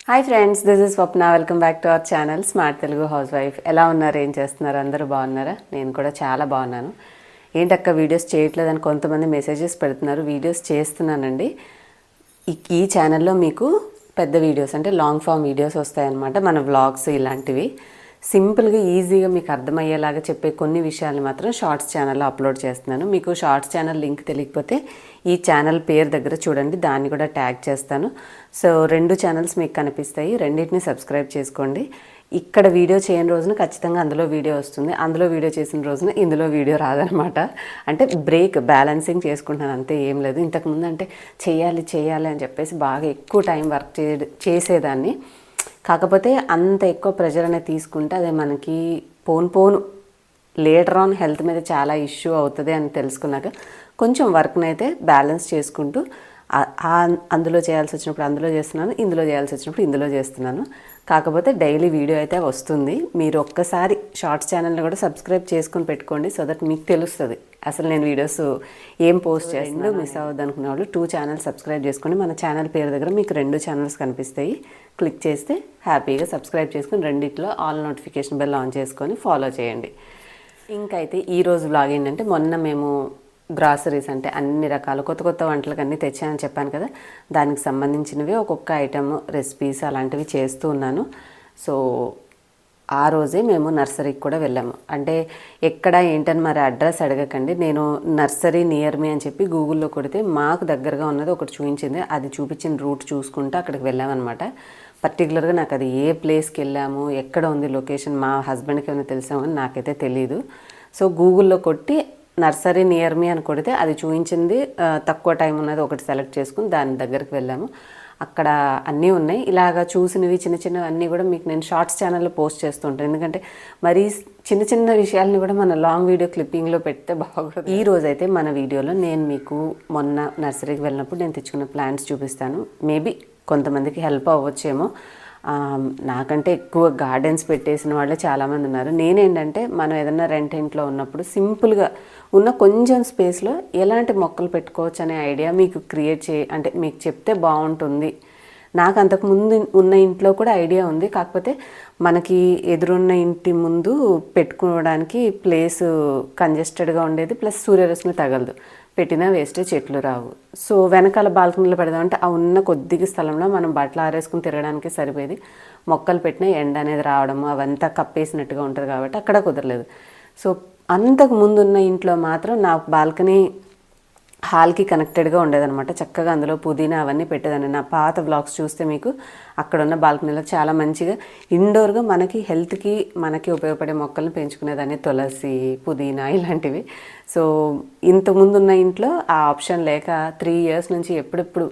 Hi friends, this is Swapna. Welcome back to our channel smart Telugu house wife. ఎలా ఉన్నారు, ఏం చేస్తున్నారు? అందరూ బాగున్నారా? నేను కూడా చాలా బాగున్నాను. ఏంటక్క వీడియోస్ చేయట్లేదని కొంతమంది మెసేజెస్ పెడుతున్నారు. వీడియోస్ చేస్తున్నానండి. ఈ ఛానల్లో మీకు పెద్ద వీడియోస్ అంటే లాంగ్ ఫామ్ వీడియోస్ వస్తాయన్నమాట. మన వ్లాగ్స్ ఇలాంటివి సింపుల్గా ఈజీగా మీకు అర్థమయ్యేలాగా చెప్పే కొన్ని విషయాలు మాత్రం షార్ట్స్ ఛానల్లో అప్లోడ్ చేస్తున్నాను. మీకు షార్ట్స్ ఛానల్ లింక్ తెలియకపోతే ఈ ఛానల్ పేరు దగ్గర చూడండి, దాన్ని కూడా ట్యాగ్ చేస్తాను. సో 2 ఛానల్స్ మీకు కనిపిస్తాయి, రెండింటిని సబ్స్క్రైబ్ చేసుకోండి. ఇక్కడ వీడియో చేయని రోజున ఖచ్చితంగా అందులో వీడియో వస్తుంది, అందులో వీడియో చేసిన రోజున ఇందులో వీడియో రాదనమాట. అంటే బ్యాలెన్సింగ్ చేసుకుంటున్నాను అంతే, ఏం లేదు. ఇంతకుముందు అంటే చేయాలి అని చెప్పేసి బాగా ఎక్కువ టైం వర్క్ చేసేదాన్ని. కాకపోతే అంత ఎక్కువ ప్రెషర్ అనేది తీసుకుంటే అదే మనకి పోను లేటర్ ఆన్ హెల్త్ మీద చాలా ఇష్యూ అవుతుంది అని తెలుసుకున్నాక కొంచెం వర్క్ని అయితే బ్యాలెన్స్ చేసుకుంటూ అందులో చేయాల్సి వచ్చినప్పుడు అందులో చేస్తున్నాను, ఇందులో చేయాల్సి వచ్చినప్పుడు ఇందులో చేస్తున్నాను. కాకపోతే డైలీ వీడియో అయితే వస్తుంది. మీరు ఒక్కసారి షార్ట్స్ ఛానల్ని కూడా సబ్స్క్రైబ్ చేసుకుని పెట్టుకోండి, సో దట్ మీకు తెలుస్తుంది అసలు నేను వీడియోస్ ఏం పోస్ట్ చేస్తుందో. మిస్ అవ్వద్దు అనుకునే వాళ్ళు 2 ఛానల్స్ సబ్స్క్రైబ్ చేసుకోండి. మన ఛానల్ పేరు దగ్గర మీకు 2 ఛానల్స్ కనిపిస్తాయి, క్లిక్ చేస్తే హ్యాపీగా సబ్స్క్రైబ్ చేసుకుని రెండిట్లో ఆల్ నోటిఫికేషన్ బెల్ ఆన్ చేసుకొని ఫాలో చేయండి. ఇంకైతే ఈరోజు వ్లాగ్ ఏంటంటే, మొన్న మేము గ్రాసరీస్ అంటే అన్ని రకాల కొత్త వంటలకు అన్నీ తెచ్చానని చెప్పాను కదా, దానికి సంబంధించినవి ఒక్కొక్క ఐటమ్ రెసిపీస్ అలాంటివి చేస్తూ ఉన్నాను. సో ఆ రోజే మేము నర్సరీకి కూడా వెళ్ళాము. అంటే ఎక్కడ ఏంటని మరి అడ్రస్ అడగకండి, నేను నర్సరీ నియర్ మీ అని చెప్పి గూగుల్లో కొడితే మాకు దగ్గరగా ఉన్నది ఒకటి చూపించింది. అది చూపించిన రూట్ చూసుకుంటూ అక్కడికి వెళ్ళామన్నమాట. పర్టికులర్గా నాకు అది ఏ ప్లేస్కి వెళ్ళాము, ఎక్కడ ఉంది లొకేషన్, మా హస్బెండ్కి ఏమైనా తెలిసామని నాకైతే తెలీదు. సో గూగుల్లో కొట్టి నర్సరీ నియర్ మీ అని కొడితే అది చూపించింది. తక్కువ టైం ఉన్నది ఒకటి సెలెక్ట్ చేసుకుని దాని దగ్గరికి వెళ్ళాము. అక్కడ అన్నీ ఉన్నాయి. ఇలాగా చూసినవి చిన్నవి అన్నీ కూడా మీకు నేను షార్ట్స్ ఛానల్లో పోస్ట్ చేస్తూ ఉంటాను. ఎందుకంటే మరీ చిన్న విషయాలని కూడా మన లాంగ్ వీడియో క్లిప్పింగ్లో పెడితే బాగుంటుంది. ఈ రోజైతే మన వీడియోలో నేను మీకు మొన్న నర్సరీకి వెళ్ళినప్పుడు నేను తెచ్చుకున్న ప్లాంట్స్ చూపిస్తాను. మేబీ కొంతమందికి హెల్ప్ అవ్వచ్చేమో. నాకంటే ఎక్కువ గార్డెన్స్ పెట్టేసిన వాళ్ళే చాలామంది ఉన్నారు. నేనేంటంటే మనం ఏదైనా రెంట్ ఇంట్లో ఉన్నప్పుడు సింపుల్గా ఉన్న కొంచెం స్పేస్లో ఎలాంటి మొక్కలు పెట్టుకోవచ్చు అనే ఐడియా మీకు అంటే మీకు చెప్తే బాగుంటుంది. నాకు అంతకుముందు ఉన్న ఇంట్లో కూడా ఐడియా ఉంది, కాకపోతే మనకి ఎదురున్న ఇంటి ముందు పెట్టుకోవడానికి ప్లేస్ కంజెస్టెడ్గా ఉండేది, ప్లస్ సూర్యరశ్మి తగలదు, పెట్టినా వేస్ట్, చెట్లు రావు. సో వెనకాల బాల్కనీలో పెడదామంటే ఆ ఉన్న కొద్దిగా స్థలంలో మనం బట్టలు ఆరేసుకుని తిరగడానికి సరిపోయేది. మొక్కలు పెట్టినా ఎండ అనేది రావడము అవంతా కప్పేసినట్టుగా ఉంటుంది కాబట్టి అక్కడ కుదరలేదు. సో అంతకు ముందున్న ఇంట్లో మాత్రం నా బాల్కనీ హాల్కి కనెక్టెడ్గా ఉండేదన్నమాట. చక్కగా అందులో పుదీనా అవన్నీ పెట్టేదాన్ని. నా పాత బ్లాగ్స్ చూస్తే మీకు అక్కడ ఉన్న బాల్కనీలో చాలా మంచిగా ఇండోర్గా మనకి హెల్త్కి మనకి ఉపయోగపడే మొక్కలను పెంచుకునేదాన్ని, తులసి, పుదీనా ఇలాంటివి. సో ఇంతకుముందు ఉన్న ఇంట్లో ఆ ఆప్షన్ లేక 3 years నుంచి ఎప్పుడెప్పుడు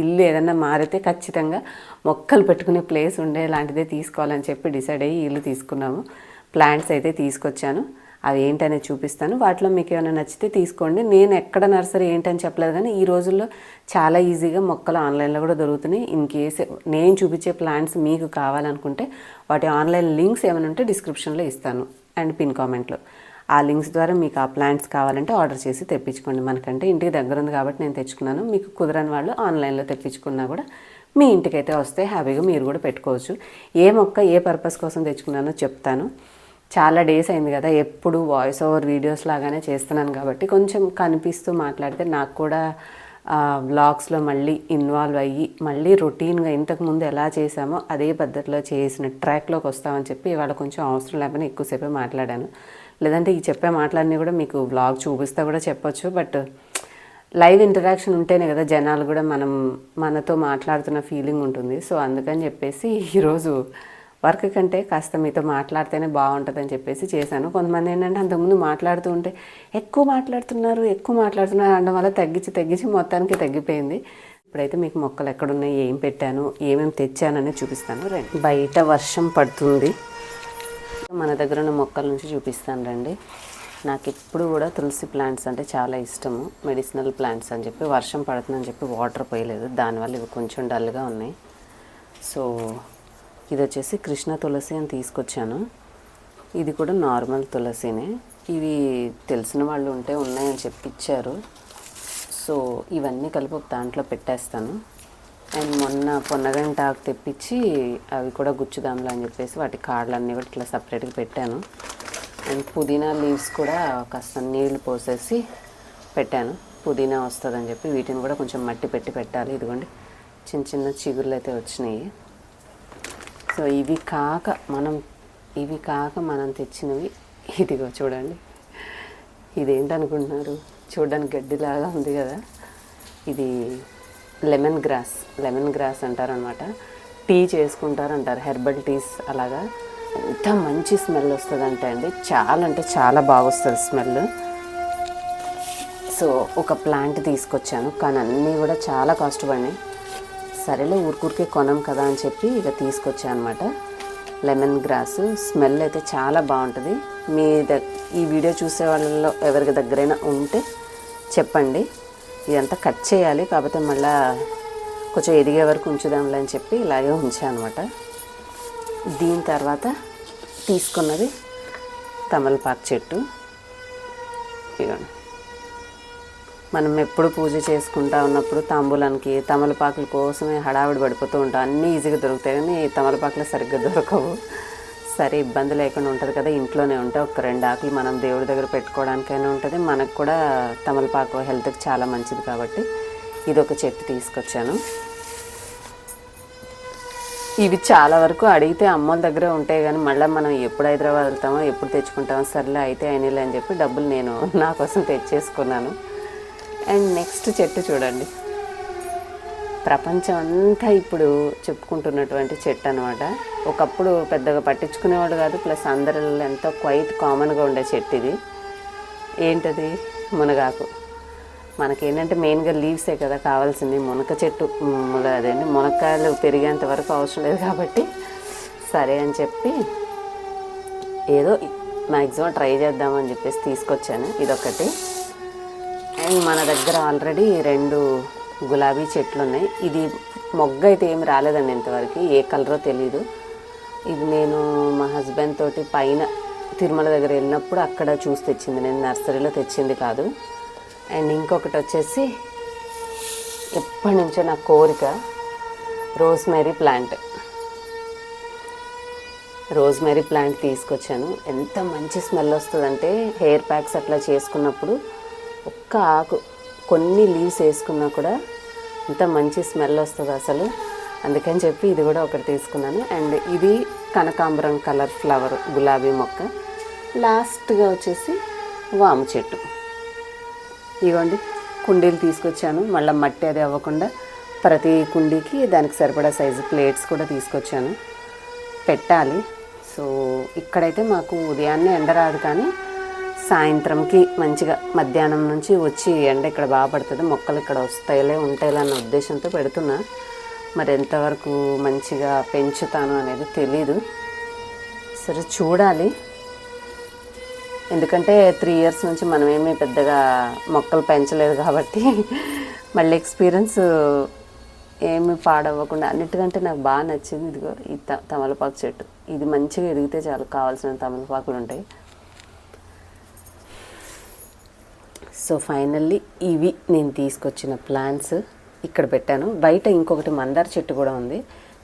ఇల్లు ఏదన్నా మారితే ఖచ్చితంగా మొక్కలు పెట్టుకునే ప్లేస్ ఉండేలాంటిదే తీసుకోవాలని చెప్పి డిసైడ్ అయ్యి ఇల్లు తీసుకున్నాము. ప్లాంట్స్ అయితే తీసుకొచ్చాను, అవి ఏంటనేది చూపిస్తాను. వాటిలో మీకు ఏమైనా నచ్చితే తీసుకోండి. నేను ఎక్కడ నర్సరీ ఏంటని చెప్పలేదు, కానీ ఈ రోజుల్లో చాలా ఈజీగా మొక్కలు ఆన్లైన్లో కూడా దొరుకుతున్నాయి. ఇన్ కేసు నేను చూపించే ప్లాంట్స్ మీకు కావాలనుకుంటే వాటి ఆన్లైన్ లింక్స్ ఏమైనా ఉంటే డిస్క్రిప్షన్లో ఇస్తాను అండ్ పిన్ కామెంట్లో. ఆ లింక్స్ ద్వారా మీకు ఆ ప్లాంట్స్ కావాలంటే ఆర్డర్ చేసి తెప్పించుకోండి. మనకంటే ఇంటికి దగ్గర ఉంది కాబట్టి నేను తెచ్చుకున్నాను. మీకు కుదరని వాళ్ళు ఆన్లైన్లో తెప్పించుకున్నా కూడా మీ ఇంటికైతే వస్తే హ్యాపీగా మీరు కూడా పెట్టుకోవచ్చు. ఏ మొక్క ఏ పర్పస్ కోసం తెచ్చుకున్నానో చెప్తాను. చాలా డేస్ అయింది కదా, ఎప్పుడు వాయిస్ ఓవర్ వీడియోస్ లాగానే చేస్తున్నాను కాబట్టి కొంచెం కనిపిస్తూ మాట్లాడితే నాకు కూడా వ్లాగ్స్లో మళ్ళీ ఇన్వాల్వ్ అయ్యి మళ్ళీ రొటీన్గా ఇంతకుముందు ఎలా చేసామో అదే పద్ధతిలో చేసిన ట్రాక్లోకి వస్తామని చెప్పి ఇవాళ కొంచెం అవసరం లేకపోయినా ఎక్కువసేపే మాట్లాడాను. లేదంటే ఈ చెప్పే మాటలన్నీ కూడా మీకు వ్లాగ్ చూపిస్తా కూడా చెప్పొచ్చు, బట్ లైవ్ ఇంటరాక్షన్ ఉంటేనే కదా జనాలు కూడా మనతో మాట్లాడుతున్న ఫీలింగ్ ఉంటుంది. సో అందుకని చెప్పేసి ఈరోజు వర్క్ కంటే కాస్త మీతో మాట్లాడితేనే బాగుంటుందని చెప్పేసి చేశాను. కొంతమంది ఏంటంటే అంతకుముందు మాట్లాడుతూ ఉంటే ఎక్కువ మాట్లాడుతున్నారు అనడం వల్ల తగ్గించి మొత్తానికి తగ్గిపోయింది. ఇప్పుడైతే మీకు మొక్కలు ఎక్కడున్నాయి, ఏం పెట్టాను, ఏమేమి తెచ్చానని చూపిస్తాను రండి. బయట వర్షం పడుతుంది, మన దగ్గర ఉన్న మొక్కల నుంచి చూపిస్తాను రండి. నాకు ఎప్పుడు కూడా తులసి ప్లాంట్స్ అంటే చాలా ఇష్టము, మెడిసినల్ ప్లాంట్స్ అని చెప్పి. వర్షం పడుతుందని చెప్పి వాటర్ పోయలేదు, దానివల్ల ఇవి కొంచెం డల్గా ఉన్నాయి. సో ఇది వచ్చేసి కృష్ణ తులసి అని తీసుకొచ్చాను. ఇది కూడా నార్మల్ తులసినే. ఇవి తెలిసిన వాళ్ళు ఉంటే ఉన్నాయని చెప్పి ఇచ్చారు. సో ఇవన్నీ కలిపి ఒక దాంట్లో పెట్టేస్తాను. అండ్ మొన్న పొన్నగంట ఆకు తెప్పించి అవి కూడా గుచ్చుదాంలో అని చెప్పేసి వాటి కాడలన్నీ కూడా ఇట్లా సపరేట్గా పెట్టాను. అండ్ పుదీనా లీవ్స్ కూడా కాస్త నీళ్లు పోసేసి పెట్టాను, పుదీనా వస్తుందని చెప్పి. వీటిని కూడా కొంచెం మట్టి పెట్టి పెట్టాలి. ఇదిగోండి చిన్న చిన్న చిగుర్లు అయితే వచ్చినాయి. సో ఇవి కాక మనం తెచ్చినవి ఇదిగో చూడండి. ఇదేంటనుకుంటున్నారు, చూడడానికి గడ్డిలాగా ఉంది కదా, ఇది లెమన్ గ్రాస్ అంటారనమాట. టీ చేసుకుంటారు అంటారు, హెర్బల్ టీస్ అలాగా. ఎంత మంచి స్మెల్ వస్తుందంటే అండి, చాలా అంటే చాలా బాగా వస్తుంది స్మెల్. సో ఒక ప్లాంట్ తీసుకొచ్చాను, కానీ అన్నీ కూడా చాలా కాస్ట్ పడినాయి. సరేలే ఊరికే కొనం కదా అని చెప్పి ఇక తీసుకొచ్చాను అనమాట. లెమన్ గ్రాస్ స్మెల్ అయితే చాలా బాగుంటుంది. ఈ వీడియో చూసే వాళ్ళలో ఎవరికి దగ్గరైనా ఉంటే చెప్పండి. ఇదంతా కట్ చేయాలి, కాకపోతే మళ్ళీ కొంచెం ఎదిగే వరకు ఉంచుదాంలే అని చెప్పి ఇలాగే ఉంచాను అనమాట. దీని తర్వాత తీసుకున్నది తమలపాకు చెట్టు. ఇదిగోండి, మనం ఎప్పుడు పూజ చేసుకుంటా ఉన్నప్పుడు తాంబూలానికి తమలపాకుల కోసమే హడావిడి పడిపోతూ ఉంటాం. అన్నీ ఈజీగా దొరుకుతాయి, కానీ తమలపాకులు సరిగ్గా దొరకవు. సరే ఇబ్బంది లేకుండా ఉంటుంది కదా, ఇంట్లోనే ఉంటే ఒక 2 ఆకులు మనం దేవుడి దగ్గర పెట్టుకోవడానికైనా ఉంటుంది, మనకు కూడా తమలపాకు హెల్త్కి చాలా మంచిది కాబట్టి ఇది ఒక చెట్టు తీసుకొచ్చాను. ఇవి చాలా వరకు అడిగితే అమ్మోళ్ళ దగ్గరే ఉంటాయి, కానీ మళ్ళీ మనం ఎప్పుడు హైదరాబాద్ వెళ్తామో ఎప్పుడు తెచ్చుకుంటామో, సర్లే అయితే అయినలే అని చెప్పి డబ్బులు నేను నా కోసం తెచ్చేసుకున్నాను. అండ్ నెక్స్ట్ చెట్టు చూడండి, ప్రపంచం అంతా ఇప్పుడు చెప్పుకుంటున్నటువంటి చెట్టు అనమాట. ఒకప్పుడు పెద్దగా పట్టించుకునేవాడు కాదు, ప్లస్ అందరిలో ఎంతో క్వైట్ కామన్గా ఉండే చెట్టు ఇది. ఏంటది, మునగాకు. మనకేంటంటే మెయిన్గా లీవ్సే కదా కావాల్సింది. మునక చెట్టు అదేంటి మునక్కాయలు పెరిగేంత వరకు అవసరం లేదు కాబట్టి సరే అని చెప్పి ఏదో మ్యాక్సిమం ట్రై చేద్దామని చెప్పేసి తీసుకొచ్చాను ఇదొకటి. అండ్ మన దగ్గర ఆల్రెడీ 2 గులాబీ చెట్లు ఉన్నాయి. ఇది మొగ్గ అయితే ఏమి రాలేదండి ఇంతవరకు, ఏ కలరో తెలీదు. ఇది నేను మా హస్బెండ్ తోటి పైన తిరుమల దగ్గర వెళ్ళినప్పుడు అక్కడ చూసి తెచ్చింది, నేను నర్సరీలో తెచ్చింది కాదు. అండ్ ఇంకొకటి వచ్చేసి ఎప్పటి నుంచో నా కోరిక, రోజ్మెరీ ప్లాంట్ తీసుకొచ్చాను. ఎంత మంచి స్మెల్ వస్తుందంటే, హెయిర్ ప్యాక్స్ అట్లా చేసుకున్నప్పుడు ఒక్క ఆకు కొన్ని లీవ్స్ వేసుకున్నా కూడా ఎంత మంచి స్మెల్ వస్తుంది అసలు. అందుకని చెప్పి ఇది కూడా ఒకటి తీసుకున్నాను. అండ్ ఇది కనకాంబరం కలర్ ఫ్లవర్ గులాబీ మొక్క. లాస్ట్గా వచ్చేసి వాము చెట్టు. ఇదిగోండి కుండీలు తీసుకొచ్చాను, మళ్ళీ మట్టి అది అవ్వకుండా ప్రతి కుండీకి దానికి సరిపడా సైజు ప్లేట్స్ కూడా తీసుకొచ్చాను, పెట్టాలి. సో ఇక్కడైతే మాకు ఉదయాన్నే ఎండ రాదు, కానీ సాయంత్రంకి మంచిగా మధ్యాహ్నం నుంచి వచ్చి ఎండ ఇక్కడ బాగా పడుతుంది, మొక్కలు ఇక్కడ ఉంటాయిలే అన్న ఉద్దేశంతో పెడుతున్నా. మరి ఎంతవరకు మంచిగా పెంచుతాను అనేది తెలీదు, సరే చూడాలి. ఎందుకంటే 3 ఇయర్స్ నుంచి మనమేమీ పెద్దగా మొక్కలు పెంచలేదు కాబట్టి మళ్ళీ ఎక్స్పీరియన్స్ ఏమి పాడవ్వకుండా. అన్నిటికంటే నాకు బాగా నచ్చింది ఇదిగో ఈ తమలపాకు చెట్టు. ఇది మంచిగా ఎదిగితే చాలు, కావాల్సిన తమలపాకులు ఉంటాయి. సో ఫైనల్లీ ఇవి నేను తీసుకొచ్చిన ప్లాంట్స్ ఇక్కడ పెట్టాను. బయట ఇంకొకటి మందార చెట్టు కూడా ఉంది,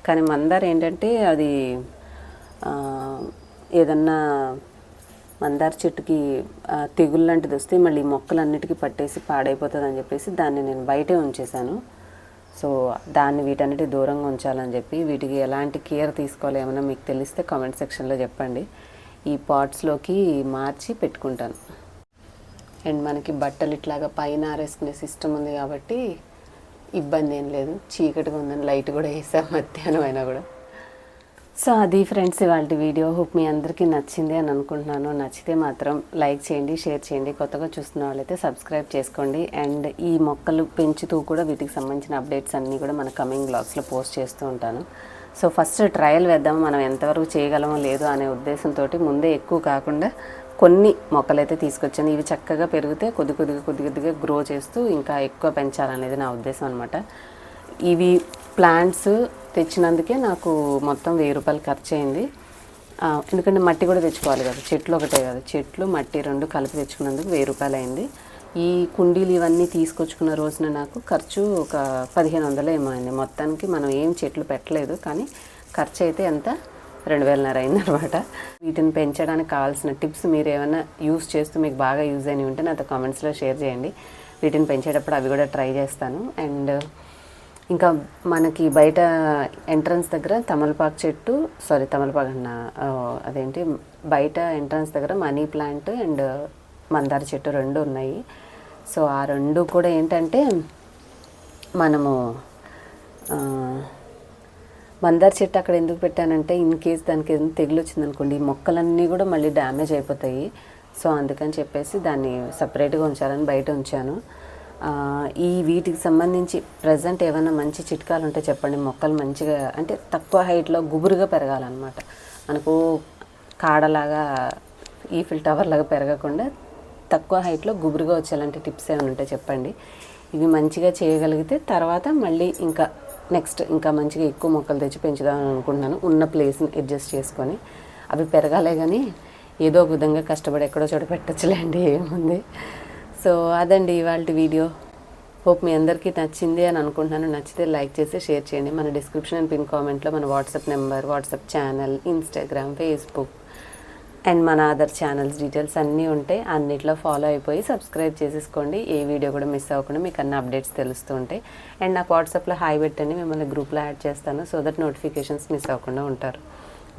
కానీ మందార ఏంటంటే అది ఏదన్నా మందార చెట్టుకి తెగులు లాంటిది వస్తే మళ్ళీ మొక్కలన్నిటికీ పట్టేసి పాడైపోతుంది అని చెప్పేసి దాన్ని నేను బయటే ఉంచేశాను. సో దాన్ని వీటన్నిటి దూరంగా ఉంచాలని చెప్పి, వీటికి ఎలాంటి కేర్ తీసుకోవాలి ఏమైనా మీకు తెలిస్తే కామెంట్ సెక్షన్లో చెప్పండి. ఈ పాట్స్లోకి మార్చి పెట్టుకుంటాను. అండ్ మనకి బట్టలు ఇట్లాగా పైన ఆరేసుకునే సిస్టమ్ ఉంది కాబట్టి ఇబ్బంది ఏం లేదు. చీకటిగా ఉందని లైట్ కూడా వేసాం మధ్యాహ్నం అయినా కూడా. సో అది ఫ్రెండ్స్ ఇవాళ వీడియో. హోప్ మీ అందరికీ నచ్చింది అని అనుకుంటున్నాను. నచ్చితే మాత్రం లైక్ చేయండి, షేర్ చేయండి. కొత్తగా చూస్తున్న వాళ్ళైతే సబ్స్క్రైబ్ చేసుకోండి. అండ్ ఈ మొక్కలు పెంచుతూ కూడా వీటికి సంబంధించిన అప్డేట్స్ అన్నీ కూడా మన కమింగ్ బ్లాగ్స్లో పోస్ట్ చేస్తూ ఉంటాను. సో ఫస్ట్ ట్రయల్ వేద్దాము, మనం ఎంతవరకు చేయగలమో లేదో అనే ఉద్దేశంతో ముందే ఎక్కువ కాకుండా కొన్ని మొక్కలైతే తీసుకొచ్చాను. ఇవి చక్కగా పెరిగితే కొద్దిగా గ్రో చేస్తూ ఇంకా ఎక్కువ పెంచాలనేది నా ఉద్దేశం అనమాట. ఇవి ప్లాంట్స్ తెచ్చినందుకే నాకు మొత్తం 1000 రూపాయలు ఖర్చు అయింది. ఎందుకంటే మట్టి కూడా తెచ్చుకోవాలి కదా, చెట్లు ఒకటే కదా, చెట్లు మట్టి 2 కలిపి తెచ్చుకున్నందుకు 1000 రూపాయలు అయింది. ఈ కుండీలు ఇవన్నీ తీసుకొచ్చుకున్న రోజున నాకు ఖర్చు ఒక 1500 ఏమో అయింది. మొత్తానికి మనం ఏం చెట్లు పెట్టలేదు, కానీ ఖర్చు అయితే ఎంత 2000 అయిందనమాట. వీటిని పెంచడానికి కావాల్సిన టిప్స్ మీరు ఏమైనా యూస్ చేస్తూ మీకు బాగా యూజ్ అయినవి ఉంటే నాతో కామెంట్స్లో షేర్ చేయండి. వీటిని పెంచేటప్పుడు అవి కూడా ట్రై చేస్తాను. అండ్ ఇంకా మనకి బయట ఎంట్రన్స్ దగ్గర తమలపాకు అన్న అదేంటి బయట ఎంట్రన్స్ దగ్గర మనీ ప్లాంట్ అండ్ మందార చెట్టు 2 ఉన్నాయి. సో ఆ 2 కూడా ఏంటంటే మనము మందార చెట్టు అక్కడ ఎందుకు పెట్టానంటే ఇన్ కేస్ దానికి ఏదైనా తెగులు వచ్చిందనుకోండి, ఈ మొక్కలన్నీ కూడా మళ్ళీ డ్యామేజ్ అయిపోతాయి. సో అందుకని చెప్పేసి దాన్ని సపరేట్గా ఉంచాలని బయట ఉంచాను. ఈ వీటికి సంబంధించి ప్రజెంట్ ఏమైనా మంచి చిట్కాలు ఉంటే చెప్పండి. మొక్కలు మంచిగా అంటే తక్కువ హైట్లో గుబురుగా పెరగాలన్నమాట. మనకు కాడలాగా ఈఫిల్ టవర్ లాగా పెరగకుండా తక్కువ హైట్లో గుబురుగా వచ్చేలాంటి టిప్స్ ఏమైనా ఉంటే చెప్పండి. ఇవి మంచిగా చేయగలిగితే తర్వాత మళ్ళీ ఇంకా నెక్స్ట్ ఇంకా మంచిగా ఎక్కువ మొక్కలు తెచ్చి పెంచుదామని అనుకుంటున్నాను. ఉన్న ప్లేస్ని అడ్జస్ట్ చేసుకొని అవి పెరగాలే కానీ ఏదో ఒక విధంగా కష్టపడి ఎక్కడో చోట పెట్టచ్చులేండి, ఏముంది. సో అదండి ఇవాళ వీడియో. హోప్ మీ అందరికీ నచ్చింది అని అనుకుంటున్నాను. నచ్చితే లైక్ చేసి షేర్ చేయండి. మన డిస్క్రిప్షన్ అండ్ పిన్ కామెంట్లో మన WhatsApp number, WhatsApp channel, Instagram, Facebook and మన అదర్ ఛానల్స్ డీటెయిల్స్ అన్నీ ఉంటాయి. అన్నిట్లో ఫాలో అయిపోయి సబ్స్క్రైబ్ చేసేసుకోండి. ఏ వీడియో కూడా మిస్ అవ్వకుండా మీకు అన్ని అప్డేట్స్ తెలుస్తూ ఉంటాయి. అండ్ నాకు వాట్సాప్లో హాయ్ పెట్టండి, మిమ్మల్ని గ్రూప్లో యాడ్ చేస్తాను. సో దట్ నోటిఫికేషన్స్ మిస్ అవ్వకుండా ఉంటారు.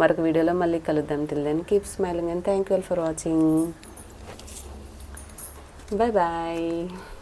మరొక వీడియోలో మళ్ళీ కలుద్దాం. Till then keep smiling and thank you all for watching. Bye bye.